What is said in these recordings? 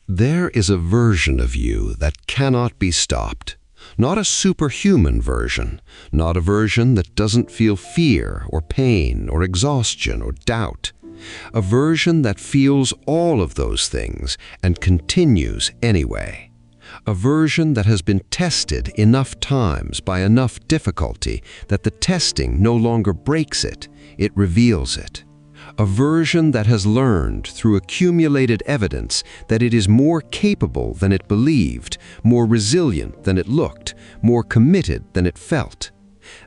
There is a version of you that cannot be stopped. Not a superhuman version, not a version that doesn't feel fear or pain or exhaustion or doubt. A version that feels all of those things and continues anyway. A version that has been tested enough times by enough difficulty that the testing no longer breaks it, it reveals it. A version that has learned through accumulated evidence that it is more capable than it believed, more resilient than it looked, more committed than it felt.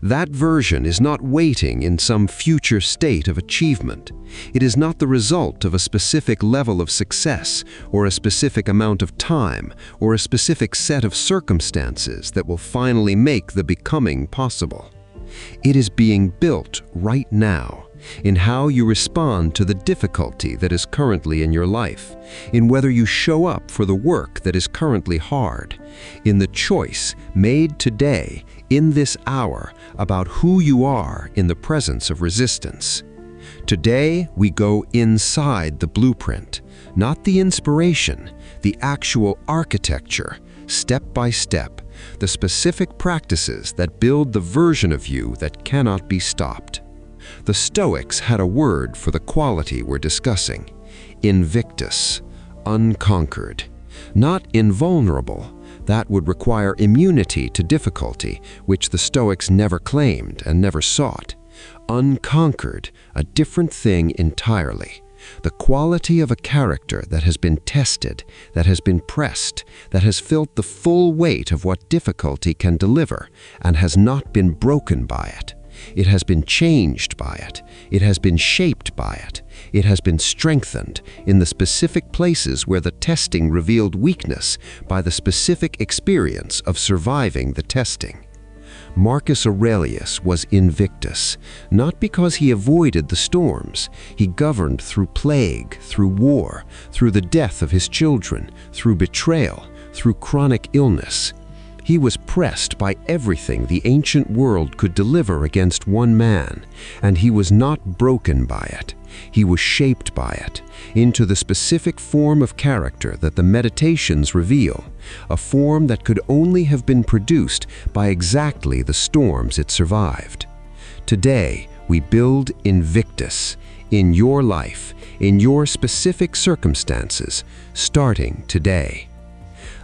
That version is not waiting in some future state of achievement. It is not the result of a specific level of success, or a specific amount of time, or a specific set of circumstances that will finally make the becoming possible. It is being built right now, in how you respond to the difficulty that is currently in your life, in whether you show up for the work that is currently hard, in the choice made today, in this hour, about who you are in the presence of resistance. Today, we go inside the blueprint, not the inspiration, the actual architecture, step by step, the specific practices that build the version of you that cannot be stopped. The Stoics had a word for the quality we're discussing: invictus, unconquered. Not invulnerable. That would require immunity to difficulty, which the Stoics never claimed and never sought. Unconquered, a different thing entirely. The quality of a character that has been tested, that has been pressed, that has felt the full weight of what difficulty can deliver, and has not been broken by it. It has been changed by it. It has been shaped by it. It has been strengthened in the specific places where the testing revealed weakness by the specific experience of surviving the testing. Marcus Aurelius was invictus, not because he avoided the storms. He governed through plague, through war, through the death of his children, through betrayal, through chronic illness. He was pressed by everything the ancient world could deliver against one man, and he was not broken by it. He was shaped by it, into the specific form of character that the meditations reveal, a form that could only have been produced by exactly the storms it survived. Today, we build invictus, in your life, in your specific circumstances, starting today.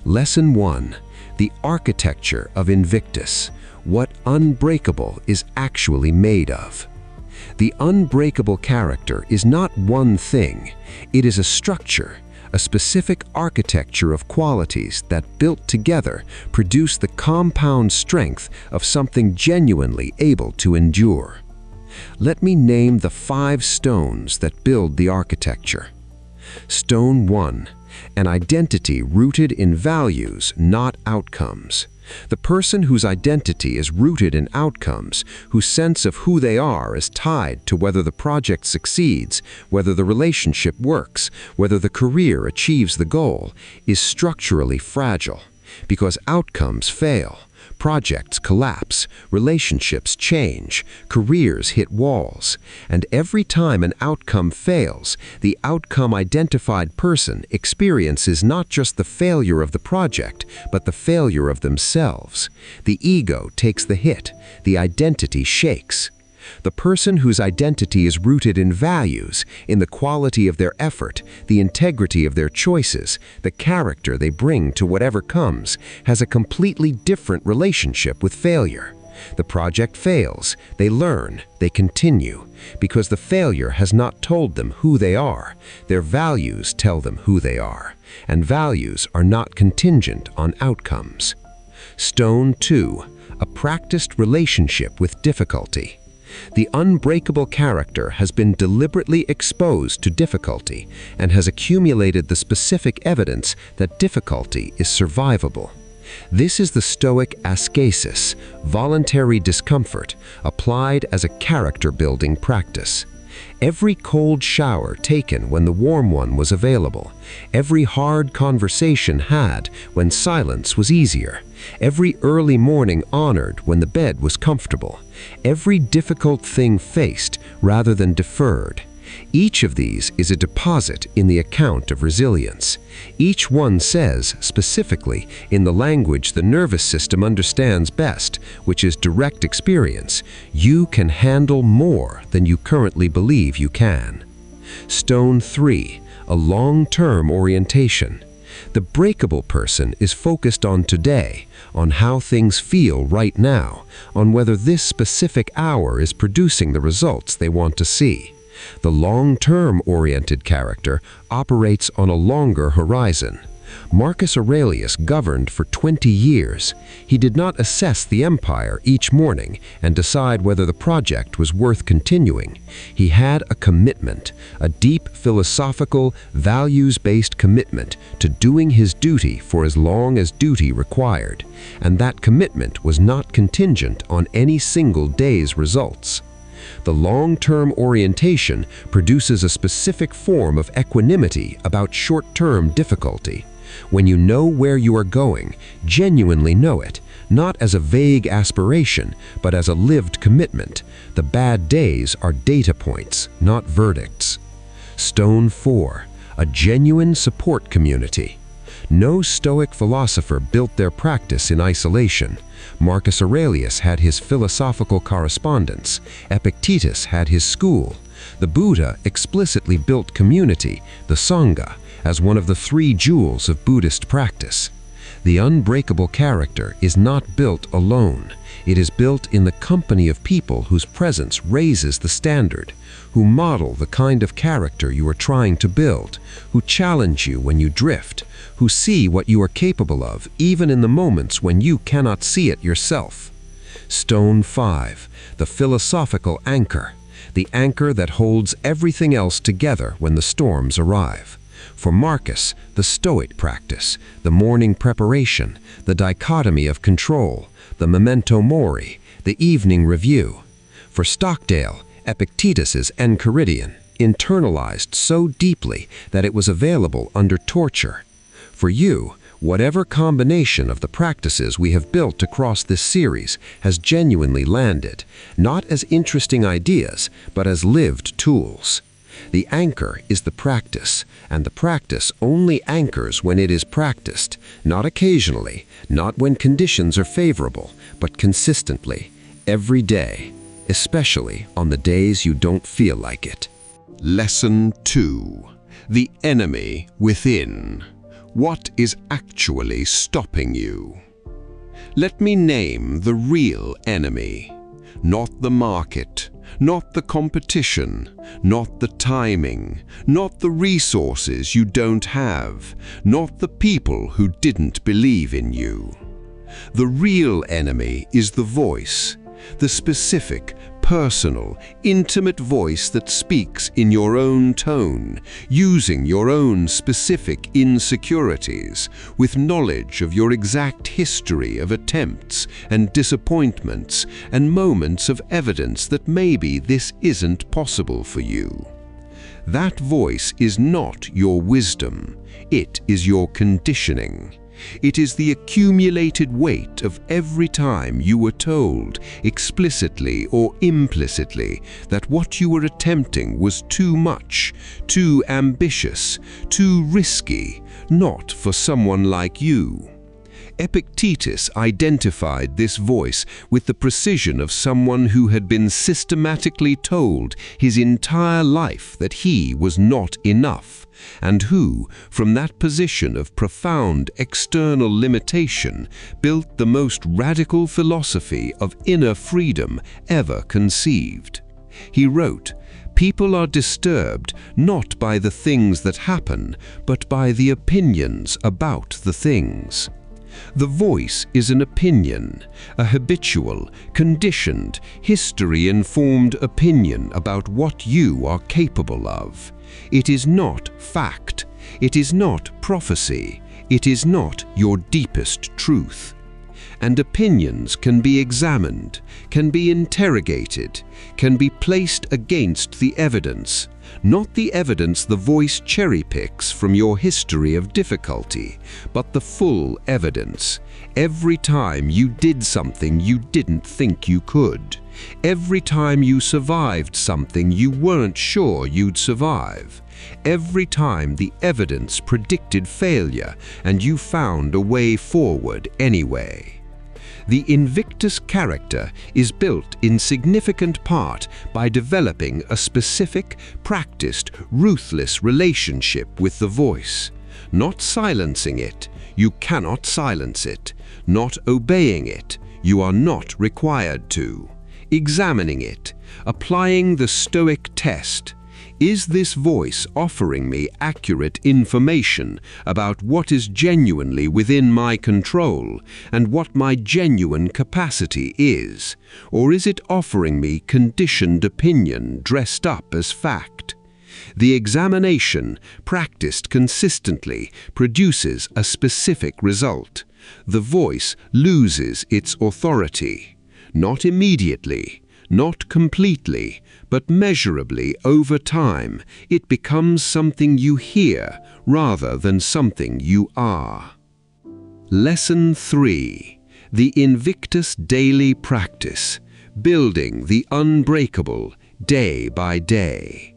Lesson 1. The architecture of invictus, what unbreakable is actually made of. The unbreakable character is not one thing. It is a structure, a specific architecture of qualities that, built together, produce the compound strength of something genuinely able to endure. Let me name the 5 stones that build the architecture. Stone 1. An identity rooted in values, not outcomes. The person whose identity is rooted in outcomes, whose sense of who they are is tied to whether the project succeeds, whether the relationship works, whether the career achieves the goal, is structurally fragile. Because outcomes fail, projects collapse, relationships change, careers hit walls, and every time an outcome fails, the outcome-identified person experiences not just the failure of the project, but the failure of themselves. The ego takes the hit, the identity shakes. The person whose identity is rooted in values, in the quality of their effort, the integrity of their choices, the character they bring to whatever comes, has a completely different relationship with failure. The project fails, they learn, they continue, because the failure has not told them who they are. Their values tell them who they are, and values are not contingent on outcomes. Stone 2. A practiced relationship with difficulty. The unbreakable character has been deliberately exposed to difficulty and has accumulated the specific evidence that difficulty is survivable. This is the Stoic ascesis, voluntary discomfort, applied as a character-building practice. Every cold shower taken when the warm one was available, every hard conversation had when silence was easier, every early morning honored when the bed was comfortable, every difficult thing faced rather than deferred. Each of these is a deposit in the account of resilience. Each one says, specifically, in the language the nervous system understands best, which is direct experience, you can handle more than you currently believe you can. Stone 3, a long-term orientation. The breakable person is focused on today, on how things feel right now, on whether this specific hour is producing the results they want to see. The long-term oriented character operates on a longer horizon. Marcus Aurelius governed for 20 years. He did not assess the empire each morning and decide whether the project was worth continuing. He had a commitment, a deep philosophical, values-based commitment to doing his duty for as long as duty required, and that commitment was not contingent on any single day's results. The long-term orientation produces a specific form of equanimity about short-term difficulty. When you know where you are going, genuinely know it, not as a vague aspiration, but as a lived commitment, the bad days are data points, not verdicts. Stone 4, a genuine support community. No Stoic philosopher built their practice in isolation. Marcus Aurelius had his philosophical correspondence. Epictetus had his school. The Buddha explicitly built community, the Sangha, as one of the 3 jewels of Buddhist practice. The unbreakable character is not built alone. It is built in the company of people whose presence raises the standard, who model the kind of character you are trying to build, who challenge you when you drift, who see what you are capable of even in the moments when you cannot see it yourself. Stone 5, the philosophical anchor, the anchor that holds everything else together when the storms arrive. For Marcus, the Stoic practice, the morning preparation, the dichotomy of control, the memento mori, the evening review. For Stockdale, Epictetus's Enchiridion, internalized so deeply that it was available under torture. For you, whatever combination of the practices we have built across this series has genuinely landed, not as interesting ideas, but as lived tools. The anchor is the practice, and the practice only anchors when it is practiced, not occasionally, not when conditions are favorable, but consistently, every day, especially on the days you don't feel like it. Lesson 2. The enemy within. What is actually stopping you? Let me name the real enemy. Not the market, not the competition, not the timing, not the resources you don't have, not the people who didn't believe in you. The real enemy is the voice, the specific, personal, intimate voice that speaks in your own tone, using your own specific insecurities, with knowledge of your exact history of attempts and disappointments and moments of evidence that maybe this isn't possible for you. That voice is not your wisdom, it is your conditioning. It is the accumulated weight of every time you were told, explicitly or implicitly, that what you were attempting was too much, too ambitious, too risky, not for someone like you. Epictetus identified this voice with the precision of someone who had been systematically told his entire life that he was not enough, and who, from that position of profound external limitation, built the most radical philosophy of inner freedom ever conceived. He wrote, "People are disturbed not by the things that happen, but by the opinions about the things." The voice is an opinion, a habitual, conditioned, history-informed opinion about what you are capable of. It is not fact. It is not prophecy. It is not your deepest truth. And opinions can be examined, can be interrogated, can be placed against the evidence, Not the evidence the voice cherry-picks from your history of difficulty, but the full evidence. Every time you did something you didn't think you could. Every time you survived something you weren't sure you'd survive. Every time the evidence predicted failure and you found a way forward anyway. The Invictus character is built in significant part by developing a specific, practiced, ruthless relationship with the voice. Not silencing it, you cannot silence it. Not obeying it, you are not required to. Examining it, applying the Stoic test. Is this voice offering me accurate information about what is genuinely within my control and what my genuine capacity is? Or is it offering me conditioned opinion dressed up as fact? The examination, practiced consistently, produces a specific result. The voice loses its authority. Not immediately, not completely, but measurably over time, it becomes something you hear rather than something you are. Lesson 3. The Invictus Daily Practice. Building the unbreakable day by day.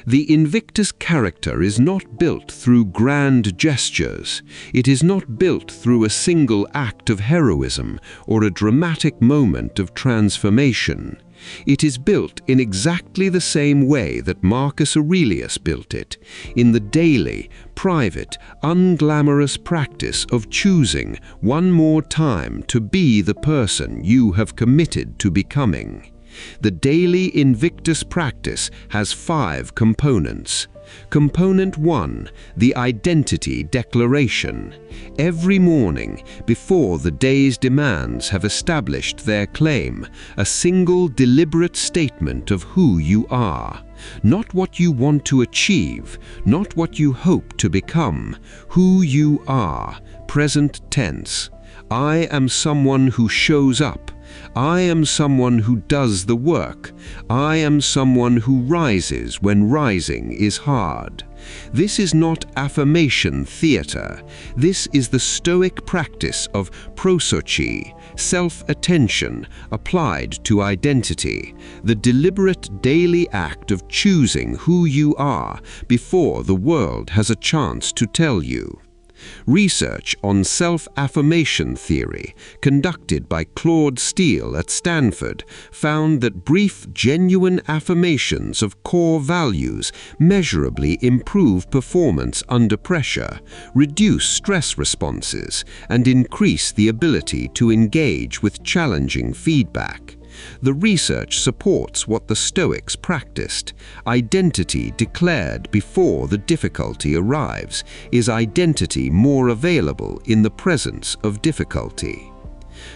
The Invictus character is not built through grand gestures. It is not built through a single act of heroism or a dramatic moment of transformation. It is built in exactly the same way that Marcus Aurelius built it, in the daily, private, unglamorous practice of choosing one more time to be the person you have committed to becoming. The daily Invictus practice has 5 components. Component 1, the identity declaration. Every morning, before the day's demands have established their claim, a single deliberate statement of who you are. Not what you want to achieve, not what you hope to become. Who you are, present tense. I am someone who shows up. I am someone who does the work. I am someone who rises when rising is hard. This is not affirmation theater. This is the Stoic practice of prosochi, self-attention, applied to identity, the deliberate daily act of choosing who you are before the world has a chance to tell you. Research on self-affirmation theory, conducted by Claude Steele at Stanford, found that brief, genuine affirmations of core values measurably improve performance under pressure, reduce stress responses, and increase the ability to engage with challenging feedback. The research supports what the Stoics practiced. Identity declared before the difficulty arrives is identity more available in the presence of difficulty.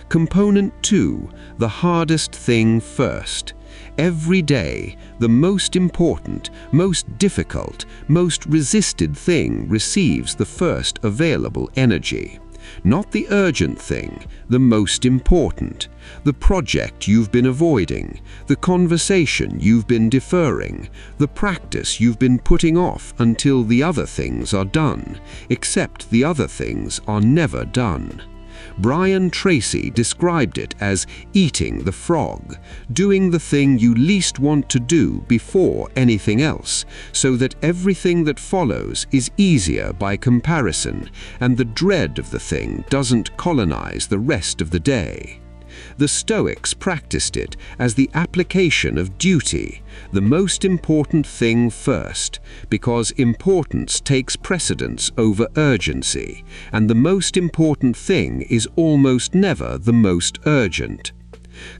Component 2, the hardest thing first. Every day, the most important, most difficult, most resisted thing receives the first available energy. Not the urgent thing, the most important. The project you've been avoiding, the conversation you've been deferring, the practice you've been putting off until the other things are done, except the other things are never done. Brian Tracy described it as eating the frog, doing the thing you least want to do before anything else, so that everything that follows is easier by comparison, and the dread of the thing doesn't colonize the rest of the day. The Stoics practiced it as the application of duty, the most important thing first, because importance takes precedence over urgency, and the most important thing is almost never the most urgent.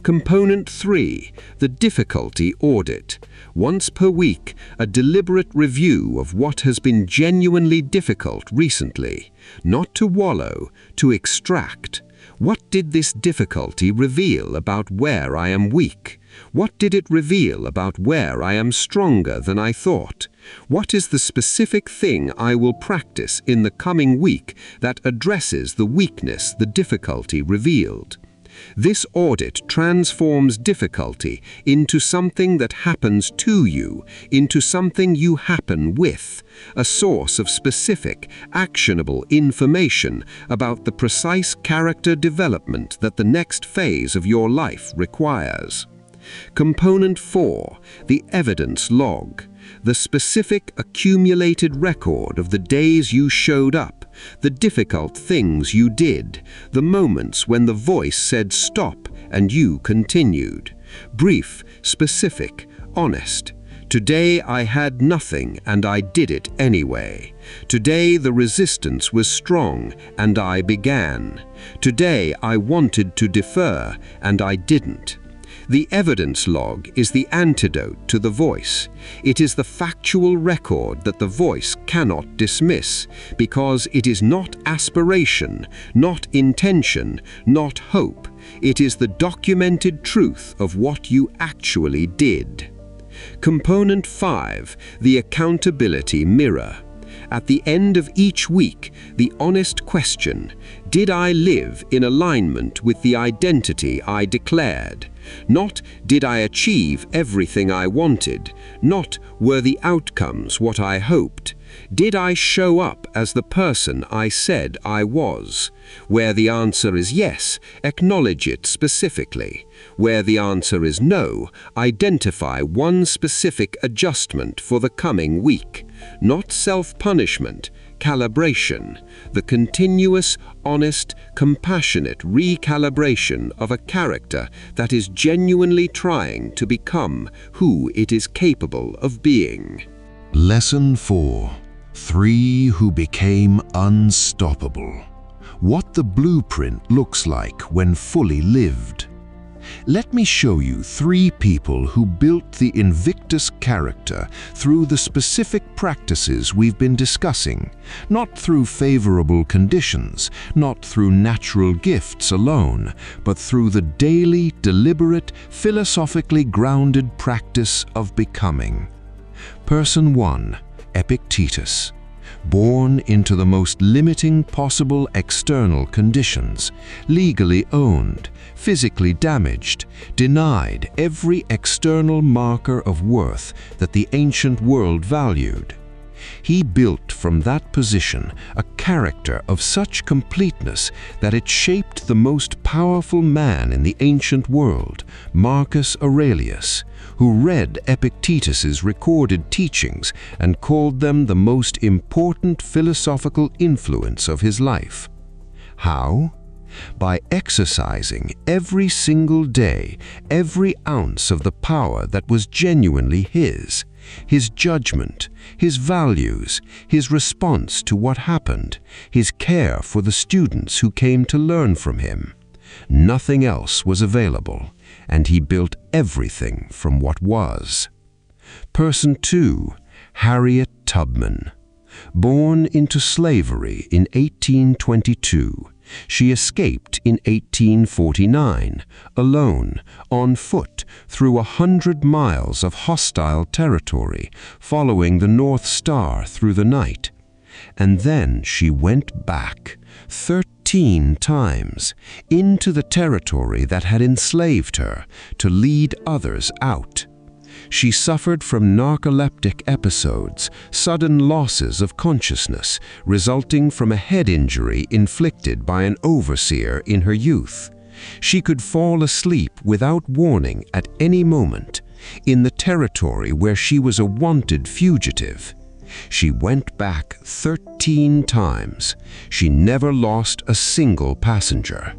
Component 3, the difficulty audit. Once per week, a deliberate review of what has been genuinely difficult recently, not to wallow, to extract. What did this difficulty reveal about where I am weak? What did it reveal about where I am stronger than I thought? What is the specific thing I will practice in the coming week that addresses the weakness the difficulty revealed? This audit transforms difficulty into something that happens to you, into something you happen with, a source of specific, actionable information about the precise character development that the next phase of your life requires. Component 4, the evidence log. The specific accumulated record of the days you showed up, the difficult things you did, the moments when the voice said stop and you continued. Brief, specific, honest. Today I had nothing and I did it anyway. Today the resistance was strong and I began. Today I wanted to defer and I didn't. The evidence log is the antidote to the voice. It is the factual record that the voice cannot dismiss, because it is not aspiration, not intention, not hope. It is the documented truth of what you actually did. Component 5, the accountability mirror. At the end of each week, the honest question, did I live in alignment with the identity I declared? Not, did I achieve everything I wanted? Not, were the outcomes what I hoped? Did I show up as the person I said I was? Where the answer is yes, acknowledge it specifically. Where the answer is no, identify one specific adjustment for the coming week. Not self-punishment, calibration, the continuous, honest, compassionate recalibration of a character that is genuinely trying to become who it is capable of being. Lesson 4. 3 who became unstoppable. What the blueprint looks like when fully lived. Let me show you 3 people who built the Invictus character through the specific practices we've been discussing, not through favorable conditions, not through natural gifts alone, but through the daily, deliberate, philosophically grounded practice of becoming. Person 1, Epictetus. Born into the most limiting possible external conditions, legally owned, physically damaged, denied every external marker of worth that the ancient world valued. He built from that position a character of such completeness that it shaped the most powerful man in the ancient world, Marcus Aurelius, who read Epictetus's recorded teachings and called them the most important philosophical influence of his life. How? By exercising every single day every ounce of the power that was genuinely his judgment, his values, his response to what happened, his care for the students who came to learn from him. Nothing else was available, and he built everything from what was. Person 2, Harriet Tubman. Born into slavery in 1822, she escaped in 1849, alone, on foot, through 100 miles of hostile territory, following the North Star through the night. And then she went back, 13 times, into the territory that had enslaved her, to lead others out. She suffered from narcoleptic episodes, sudden losses of consciousness, resulting from a head injury inflicted by an overseer in her youth. She could fall asleep without warning at any moment, in the territory where she was a wanted fugitive. She went back 13 times. She never lost a single passenger.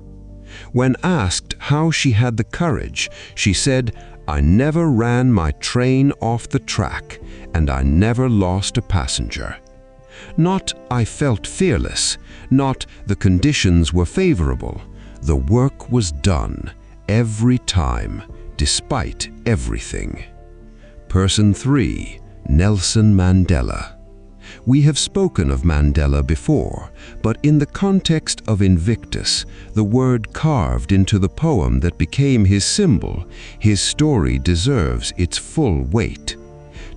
When asked how she had the courage, she said, "I never ran my train off the track, and I never lost a passenger." Not "I felt fearless," not "the conditions were favorable." The work was done, every time, despite everything. Person 3, Nelson Mandela. We have spoken of Mandela before, but in the context of Invictus, the word carved into the poem that became his symbol, his story deserves its full weight.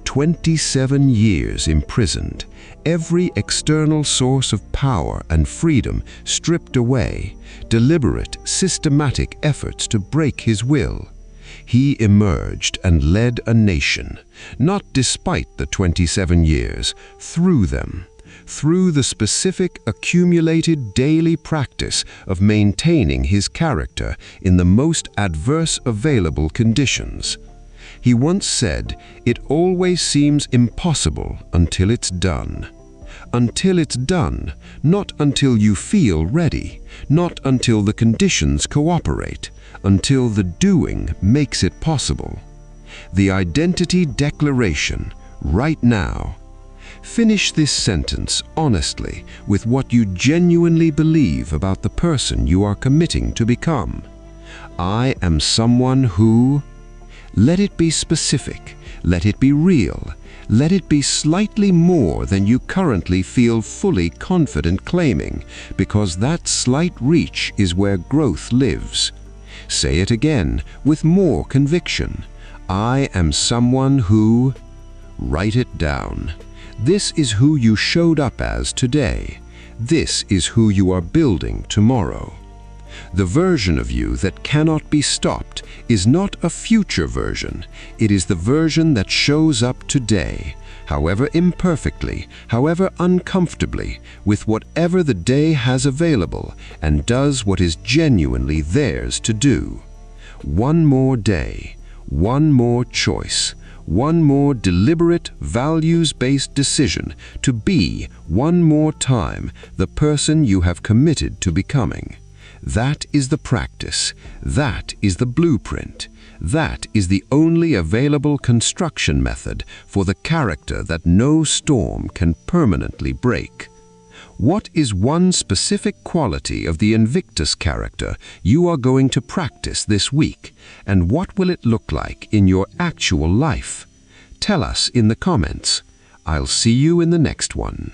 27 years imprisoned, every external source of power and freedom stripped away, deliberate, systematic efforts to break his will. He emerged and led a nation, not despite the 27 years, through them, through the specific accumulated daily practice of maintaining his character in the most adverse available conditions. He once said, "It always seems impossible until it's done." Until it's done, not until you feel ready, not until the conditions cooperate, until the doing makes it possible. The identity declaration, right now. Finish this sentence honestly with what you genuinely believe about the person you are committing to become. I am someone who... Let it be specific, let it be real, let it be slightly more than you currently feel fully confident claiming, because that slight reach is where growth lives. Say it again with more conviction. I am someone who... Write it down. This is who you showed up as today. This is who you are building tomorrow. The version of you that cannot be stopped is not a future version. It is the version that shows up today, however imperfectly, however uncomfortably, with whatever the day has available, and does what is genuinely theirs to do. One more day, one more choice, one more deliberate, values-based decision to be, one more time, the person you have committed to becoming. That is the practice. That is the blueprint. That is the only available construction method for the character that no storm can permanently break. What is one specific quality of the Invictus character you are going to practice this week, and what will it look like in your actual life? Tell us in the comments. I'll see you in the next one.